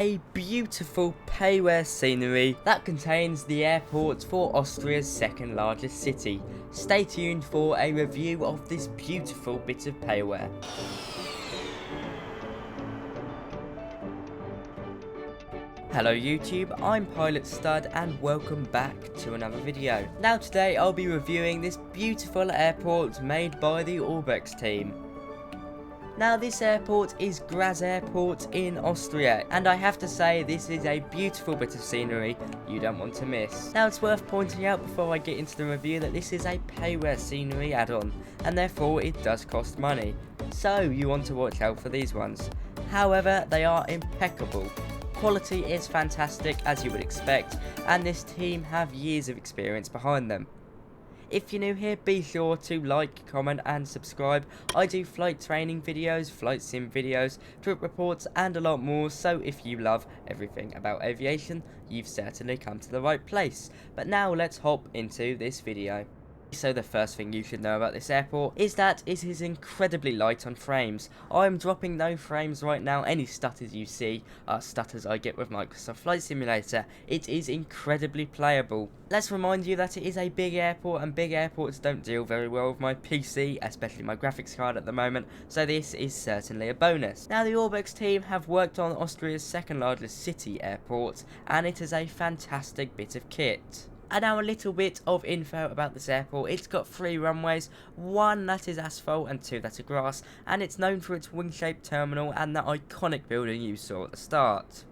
A beautiful payware scenery that contains the airport for Austria's second largest city. Stay tuned for a review of this beautiful bit of payware. Hello YouTube, I'm Pilot Stud and welcome back to another video. Now today I'll be reviewing this beautiful airport made by the ORBX team. Now this airport is Graz Airport in Austria, and I have to say this is a beautiful bit of scenery you don't want to miss. Now it's worth pointing out before I get into the review that this is a payware scenery add-on, and therefore it does cost money, so you want to watch out for these ones. However, they are impeccable. Quality is fantastic as you would expect, and this team have years of experience behind them. If you're new here, be sure to like, comment and subscribe. I do flight training videos, flight sim videos, trip reports and a lot more, so if you love everything about aviation, you've certainly come to the right place. But now let's hop into this video. So the first thing you should know about this airport is that it is incredibly light on frames. I'm dropping no frames right now. Any stutters you see are stutters I get with Microsoft Flight Simulator. It is incredibly playable. Let's remind you that it is a big airport, and big airports don't deal very well with my PC, especially my graphics card at the moment, so this is certainly a bonus. Now the ORBX team have worked on Austria's second largest city airport, and it is a fantastic bit of kit. And now a little bit of info about this airport. It's got 3 runways, 1 that is asphalt and 2 that are grass, and it's known for its wing-shaped terminal and the iconic building you saw at the start.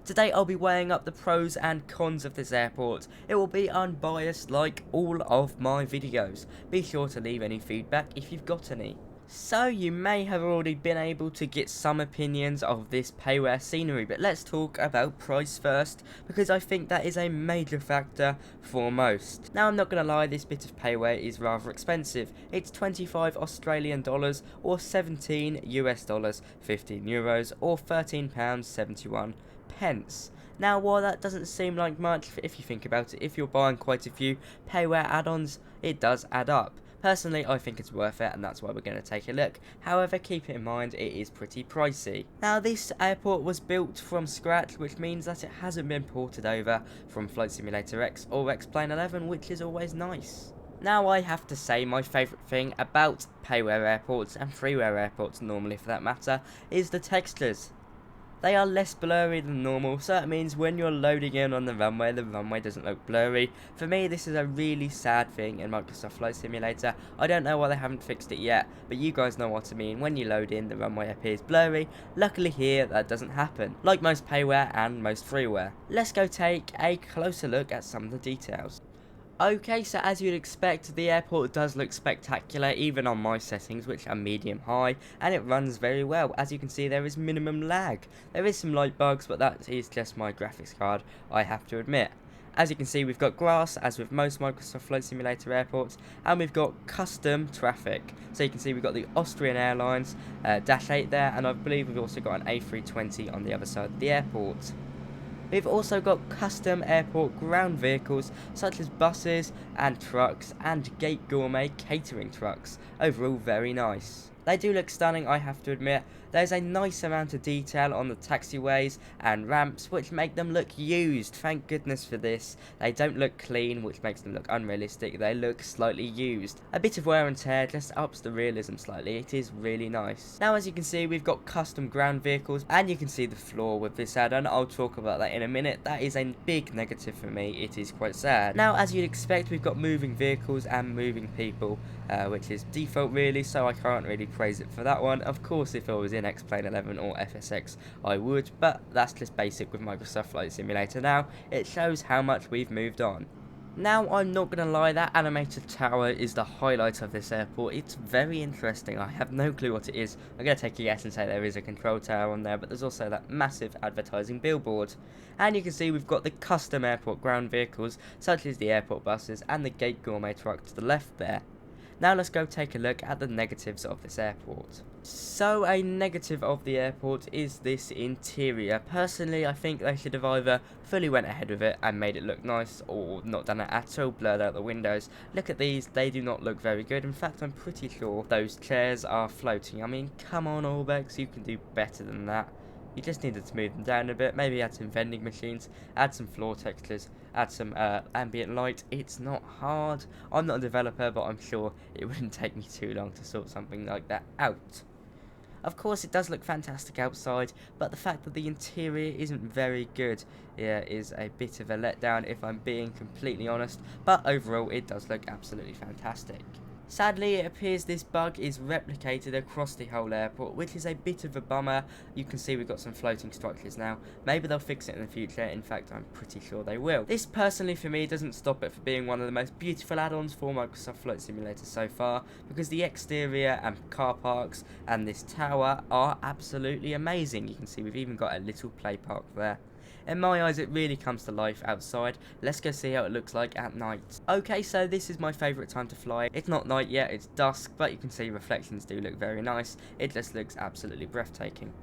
Today I'll be weighing up the pros and cons of this airport. It will be unbiased like all of my videos. Be sure to leave any feedback if you've got any. So you may have already been able to get some opinions of this payware scenery, but let's talk about price first, because I think that is a major factor for most. Now I'm not going to lie, this bit of payware is rather expensive. It's 25 Australian dollars or 17 US dollars, 15 euros or £13.71. Now while that doesn't seem like much, if you think about it, if you're buying quite a few payware add-ons, it does add up. Personally, I think it's worth it, and that's why we're going to take a look. However, keep it in mind, it is pretty pricey. Now, this airport was built from scratch, which means that it hasn't been ported over from Flight Simulator X or X-Plane 11, which is always nice. Now, I have to say my favourite thing about payware airports, and freeware airports normally for that matter, is the textures. They are less blurry than normal, so that means when you're loading in on the runway doesn't look blurry. For me, this is a really sad thing in Microsoft Flight Simulator. I don't know why they haven't fixed it yet, but you guys know what I mean. When you load in, the runway appears blurry. Luckily here, that doesn't happen, like most payware and most freeware. Let's go take a closer look at some of the details. Okay, so as you'd expect, the airport does look spectacular, even on my settings, which are medium high, and it runs very well. As you can see, there is minimum lag. There is some light bugs, but that is just my graphics card, I have to admit. As you can see, we've got grass, as with most Microsoft Flight Simulator airports, and we've got custom traffic. So you can see we've got the Austrian Airlines Dash 8 there, and I believe we've also got an A320 on the other side of the airport. We've also got custom airport ground vehicles such as buses and trucks and Gate Gourmet catering trucks. Overall very nice. They do look stunning, I have to admit. There's a nice amount of detail on the taxiways and ramps which make them look used. Thank goodness for this. They don't look clean, which makes them look unrealistic. They look slightly used. A bit of wear and tear just ups the realism slightly. It is really nice. Now as you can see, we've got custom ground vehicles, and you can see the flaw with this add-on. I'll talk about that in a minute. That is a big negative for me. It is quite sad. Now as you'd expect, we've got moving vehicles and moving people, which is default really, so I can't really praise it for that one. Of course, if I was in X-Plane 11 or FSX, I would, but that's just basic with Microsoft Flight Simulator now. It shows how much we've moved on. Now, I'm not going to lie, that animated tower is the highlight of this airport. It's very interesting. I have no clue what it is. I'm going to take a guess and say there is a control tower on there, but there's also that massive advertising billboard. And you can see we've got the custom airport ground vehicles, such as the airport buses and the Gate Gourmet truck to the left there. Now let's go take a look at the negatives of this airport. So a negative of the airport is this interior. Personally, I think they should have either fully went ahead with it and made it look nice, or not done it at all, blurred out the windows. Look at these, they do not look very good. In fact, I'm pretty sure those chairs are floating. I mean, come on ORBX, you can do better than that. You just need to smooth them down a bit, maybe add some vending machines, add some floor textures, add some ambient light. It's not hard. I'm not a developer, but I'm sure it wouldn't take me too long to sort something like that out. Of course, it does look fantastic outside, but the fact that the interior isn't very good is a bit of a letdown if I'm being completely honest, but overall it does look absolutely fantastic. Sadly, it appears this bug is replicated across the whole airport, which is a bit of a bummer. You can see we've got some floating structures now. Maybe they'll fix it in the future. In fact, I'm pretty sure they will. This, personally, for me, doesn't stop it from being one of the most beautiful add-ons for Microsoft Flight Simulator so far, because the exterior and car parks and this tower are absolutely amazing. You can see we've even got a little play park there. In my eyes, it really comes to life outside. Let's go see how it looks like at night. Okay, so this is my favourite time to fly. It's not night yet, it's dusk, but you can see reflections do look very nice. It just looks absolutely breathtaking.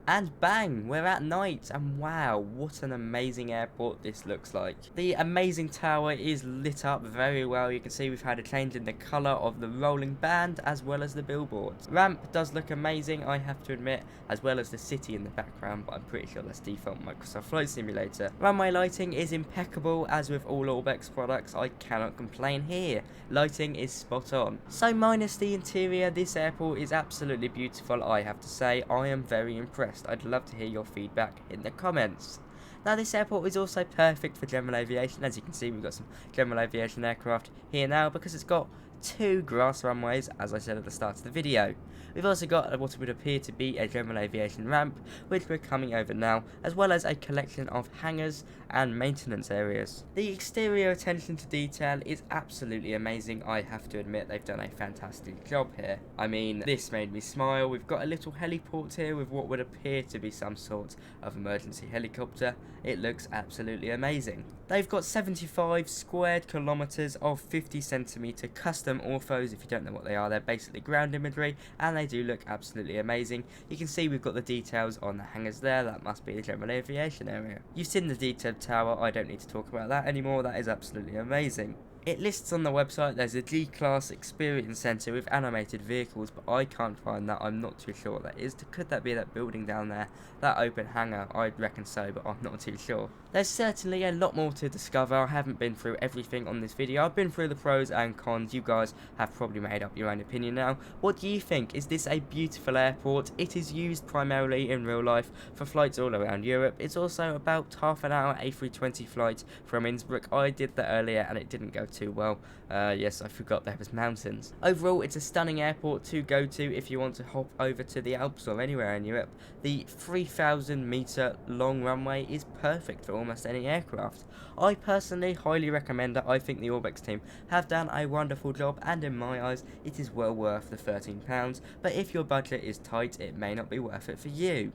And bang, we're at night, and wow, what an amazing airport this looks like. The amazing tower is lit up very well. You can see we've had a change in the colour of the rolling band as well as the billboards. Ramp does look amazing, I have to admit, as well as the city in the background, but I'm pretty sure that's default Microsoft Flight Simulator. Runway lighting is impeccable, as with all ORBX products. I cannot complain here. Lighting is spot on. So minus the interior, this airport is absolutely beautiful, I have to say. I am very impressed. I'd love to hear your feedback in the comments. Now, this airport is also perfect for general aviation. As you can see, we've got some general aviation aircraft here now because it's got 2 grass runways, as I said at the start of the video. We've also got what would appear to be a general aviation ramp, which we're coming over now, as well as a collection of hangars and maintenance areas. The exterior attention to detail is absolutely amazing. I have to admit, they've done a fantastic job here. I mean, this made me smile. We've got a little heliport here with what would appear to be some sort of emergency helicopter. It looks absolutely amazing. They've got 75 squared kilometers of 50cm custom orthos. If you don't know what they are, they're basically ground imagery, and they do look absolutely amazing. You can see we've got the details on the hangars there. That must be the general aviation area. You've seen the detailed tower. I don't need to talk about that anymore. That is absolutely amazing. It lists on the website there's a G-Class Experience Centre with animated vehicles, but I can't find that. I'm not too sure what that is. Could that be that building down there? That open hangar? I'd reckon so, but I'm not too sure. There's certainly a lot more to discover. I haven't been through everything on this video. I've been through the pros and cons. You guys have probably made up your own opinion now. What do you think? Is this a beautiful airport? It is used primarily in real life for flights all around Europe. It's also about half an hour A320 flight from Innsbruck. I did that earlier and it didn't go too well. Yes, I forgot there was mountains. Overall, it's a stunning airport to go to if you want to hop over to the Alps or anywhere in Europe. The 3,000 meter long runway is perfect for almost any aircraft. I personally highly recommend it. I think the ORBX team have done a wonderful job, and in my eyes it is well worth the £13, but if your budget is tight, it may not be worth it for you.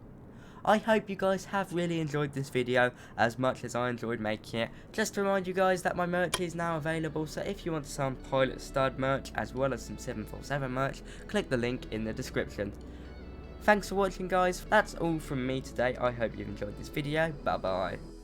I hope you guys have really enjoyed this video as much as I enjoyed making it. Just to remind you guys that my merch is now available, so if you want some Pilot Stud merch as well as some 747 merch, click the link in the description. Thanks for watching, guys. That's all from me today. I hope you've enjoyed this video. Bye bye.